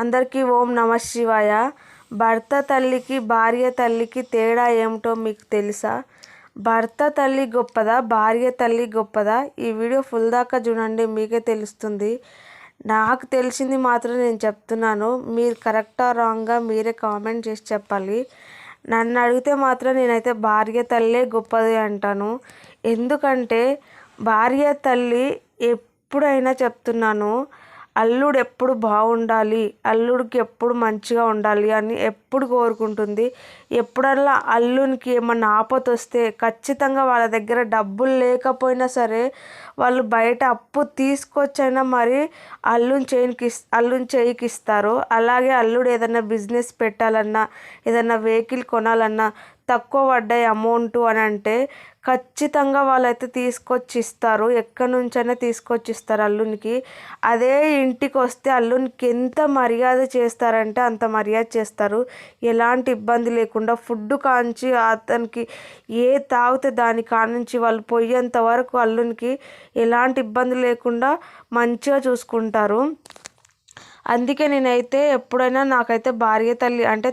అందరికీ ఓం నమ శివాయ. భర్త తల్లికి భార్య తల్లికి తేడా ఏమిటో మీకు తెలుసా? భర్త తల్లి గొప్పదా, భార్య తల్లి గొప్పదా? ఈ వీడియో ఫుల్ దాకా చూడండి, మీకే తెలుస్తుంది. నాకు తెలిసింది మాత్రం నేను చెప్తున్నాను. మీరు కరెక్టా రాంగా మీరే కామెంట్ చేసి చెప్పాలి. నన్ను అడిగితే మాత్రం నేనైతే భార్య తల్లే గొప్పది అంటాను. ఎందుకంటే భార్య తల్లి ఎప్పుడైనా చెప్తున్నాను, అల్లుడు ఎప్పుడు బాగుండాలి, అల్లుడికి ఎప్పుడు మంచిగా ఉండాలి అని ఎప్పుడు కోరుకుంటుంది. ఎప్పుడల్లా అల్లునికి ఏమన్నా ఆపద వస్తే ఖచ్చితంగా వాళ్ళ దగ్గర డబ్బులు లేకపోయినా సరే వాళ్ళు బయట అప్పు తీసుకొచ్చైనా మరి అల్లుని చేయికి ఇస్తారు. అలాగే అల్లుడు ఏదైనా బిజినెస్ పెట్టాలన్నా, ఏదైనా వెహికల్ కొనాలన్నా తక్కువ పడ్డాయి అమౌంట్ అని అంటే ఖచ్చితంగా వాళ్ళైతే తీసుకొచ్చి ఇస్తారు. ఎక్కడి నుంచైనా తీసుకొచ్చి ఇస్తారు అల్లునికి. అదే ఇంటికి వస్తే అల్లునికి ఎంత మర్యాద చేస్తారంటే అంత మర్యాద చేస్తారు. ఎలాంటి ఇబ్బంది లేకుండా ఫుడ్ కాంచి అతనికి ఏ తాగితే దాని కానుంచి వాళ్ళు పోయేంత వరకు అల్లునికి ఎలాంటి ఇబ్బంది లేకుండా మంచిగా చూసుకుంటారు. అందుకే నేనైతే ఎప్పుడైనా నాకైతే భార్య తల్లి అంటే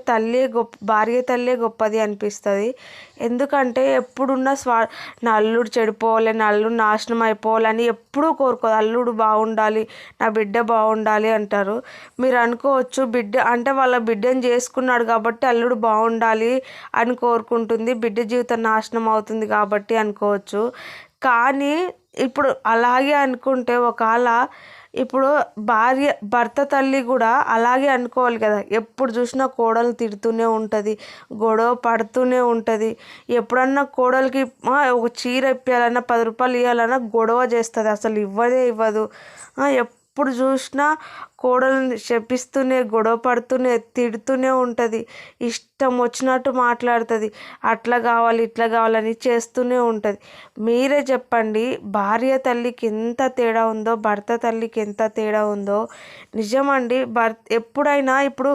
భార్య తల్లే గొప్పది అనిపిస్తుంది. ఎందుకంటే ఎప్పుడున్న నా అల్లుడు చెడిపోవాలి, నా అల్లుడు నాశనం అయిపోవాలని ఎప్పుడూ కోరుకోదు. అల్లుడు బాగుండాలి, నా బిడ్డ బాగుండాలి అంటారు. మీరు అనుకోవచ్చు బిడ్డ అంటే వాళ్ళ బిడ్డను చేసుకున్నాడు కాబట్టి అల్లుడు బాగుండాలి అని కోరుకుంటుంది, బిడ్డ జీవితం నాశనం అవుతుంది కాబట్టి అనుకోవచ్చు. కానీ ఇప్పుడు అలాగే అనుకుంటే ఒకవేళ ఇప్పుడు భర్త తల్లి కూడా అలాగే అనుకోవాలి కదా. ఎప్పుడు చూసినా కోడలు తిడుతూనే ఉంటుంది, గొడవ పడుతూనే ఉంటుంది. ఎప్పుడన్నా కోడలికి ఒక చీర ఇప్పించాలన్నా 10 రూపాయలు ఇవ్వాలన్నా గొడవ చేస్తుంది, అసలు ఇవ్వదు. ఎప్పుడు చూసినా కోడల్ని శపిస్తూనే, గొడవ పడుతూనే, తిడుతూనే ఉంటుంది. ఇష్టం వచ్చినట్టు మాట్లాడుతుంది. అట్లా కావాలి, ఇట్లా కావాలని చేస్తూనే ఉంటుంది. మీరే చెప్పండి, భార్య తల్లికి ఎంత తేడా ఉందో, భర్త తల్లికి ఎంత తేడా ఉందో. నిజమండి. ఎప్పుడైనా ఇప్పుడు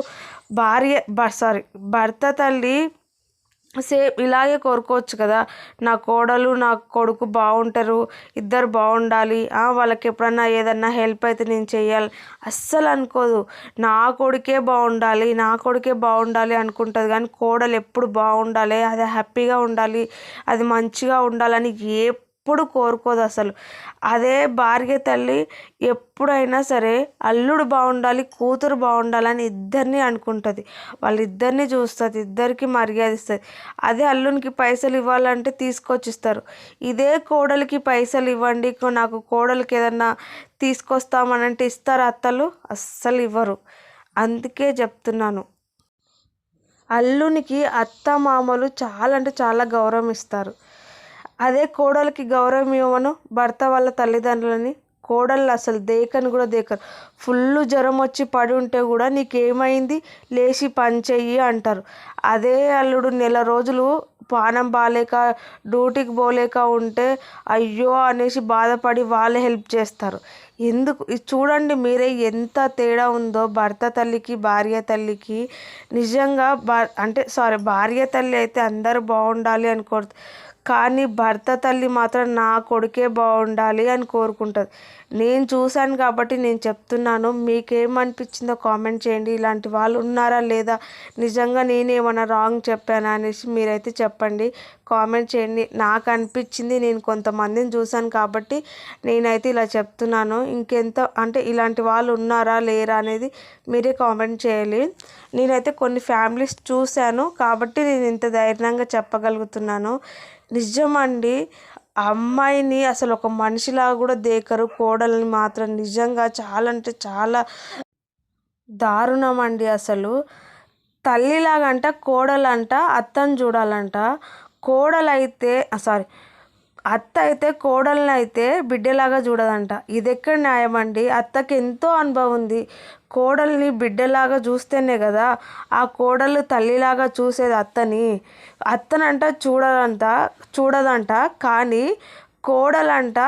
భర్త తల్లి ఇలాగే కోరుకోవచ్చు కదా, నా కోడలు నా కొడుకు బాగుంటారు, ఇద్దరు బాగుండాలి, వాళ్ళకి ఎప్పుడన్నా ఏదన్నా హెల్ప్ అయితే నేను చెయ్యాలి అస్సలు అనుకోదు. నా కొడుకే బాగుండాలి అనుకుంటుంది. కానీ కోడలు ఎప్పుడు బాగుండాలి, అది హ్యాపీగా ఉండాలి, అది మంచిగా ఉండాలని ఎప్పుడు కోరుకోదు అసలు. అదే భార్య తల్లి ఎప్పుడైనా సరే అల్లుడు బాగుండాలి, కూతురు బాగుండాలని ఇద్దరిని అనుకుంటుంది. వాళ్ళిద్దరిని చూస్తుంది, ఇద్దరికి మర్యాద ఇస్తుంది. అదే అల్లునికి పైసలు ఇవ్వాలంటే తీసుకొచ్చిస్తారు. ఇదే కోడలికి పైసలు ఇవ్వండి, నాకు కోడలికి ఏదన్నా తీసుకొస్తామనంటే ఇస్తారు అత్తలు? అస్సలు ఇవ్వరు. అందుకే చెప్తున్నాను, అల్లునికి అత్త మామలు చాలా అంటే చాలా గౌరవం ఇస్తారు. అదే కోడలికి గౌరవం ఇవ్వను భర్త వాళ్ళ తల్లిదండ్రులని. కోడళ్ళు అసలు దేకని కూడా దేకరు. ఫుల్ జ్వరం వచ్చి పడి ఉంటే కూడా నీకేమైంది, లేచి పని చెయ్యి అంటారు. అదే అల్లుడు నెల రోజులు పానం బాగాలేక డ్యూటీకి పోలేక ఉంటే అయ్యో అనేసి బాధపడి వాళ్ళే హెల్ప్ చేస్తారు. ఎందుకు చూడండి మీరే ఎంత తేడా ఉందో భర్త తల్లికి భార్య తల్లికి. నిజంగా భార్య తల్లి అయితే అందరూ బాగుండాలి అని కానీ భర్త తల్లి మాత్రం నా కొడుకే బాగుండాలి అని కోరుకుంటుంది. నేను చూశాను కాబట్టి నేను చెప్తున్నాను. మీకేమనిపించిందో కామెంట్ చేయండి. ఇలాంటి వాళ్ళు ఉన్నారా లేదా, నిజంగా నేనేమన్నా రాంగ్ చెప్పానా అనేసి మీరైతే చెప్పండి, కామెంట్ చేయండి. నాకు అనిపించింది, నేను కొంతమందిని చూశాను కాబట్టి నేనైతే ఇలా చెప్తున్నాను. ఇంకెంత అంటే ఇలాంటి వాళ్ళు ఉన్నారా లేరా అనేది మీరే కామెంట్ చేయాలి. నేనైతే కొన్ని ఫ్యామిలీస్ చూశాను కాబట్టి నేను ఇంత ధైర్యంగా చెప్పగలుగుతున్నాను. నిజమండి, అమ్మాయిని అసలు ఒక మనిషిలాగా కూడా దేకరు, కోడల్ని మాత్రం నిజంగా చాలా అంటే చాలా దారుణం అండి. అసలు తల్లిలాగంట కోడలంట అత్తని చూడాలంట. అత్త అయితే కోడల్ని అయితే బిడ్డలాగా చూడదంట. ఇది ఎక్కడ న్యాయం అండి? అత్తకి ఎంతో అనుభవం ఉంది, కోడల్ని బిడ్డలాగా చూస్తేనే కదా ఆ కోడలు తల్లిలాగా చూసేది అత్తనంట చూడదంట. కానీ కోడలంట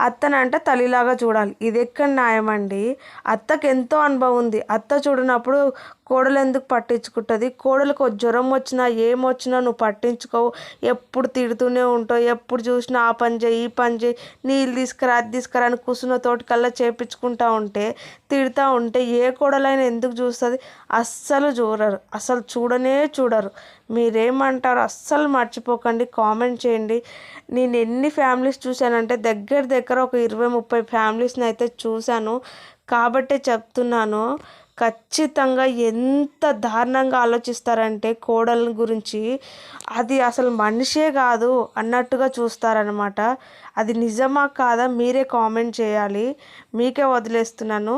అత్తనంటే తల్లిలాగా చూడాలి. ఇది ఎక్కడ న్యాయం అండి? అత్తకి ఎంతో అనుభవం ఉంది. అత్త చూడనప్పుడు కోడలు ఎందుకు పట్టించుకుంటుంది? కోడలకు జ్వరం వచ్చినా ఏమొచ్చినా నువ్వు పట్టించుకోవు, ఎప్పుడు తిడుతూనే ఉంటావు, ఎప్పుడు చూసినా ఆ పని చేయి ఈ పని చేయి, నీళ్ళు తీసుకురా అది తీసుకురా అని కూసున్న తోటికల్లా చేపించుకుంటా ఉంటే, తిడతా ఉంటే ఏ కోడలైనా ఎందుకు చూస్తుంది? అస్సలు చూడరు, అసలు చూడనే చూడరు. మీరేమంటారు? అస్సలు మర్చిపోకండి, కామెంట్ చేయండి. నేను ఎన్ని ఫ్యామిలీస్ చూశానంటే దగ్గర దగ్గర ఒక 20-30 ఫ్యామిలీస్ని అయితే చూశాను. కాబట్టే చెప్తున్నాను, ఖచ్చితంగా ఎంత దారుణంగా ఆలోచిస్తారంటే కోడళ్ళ గురించి, అది అసలు మనిషే కాదు అన్నట్టుగా చూస్తారనమాట. అది నిజమా కాదా మీరే కామెంట్ చేయాలి. మీకే వదిలేస్తున్నాను.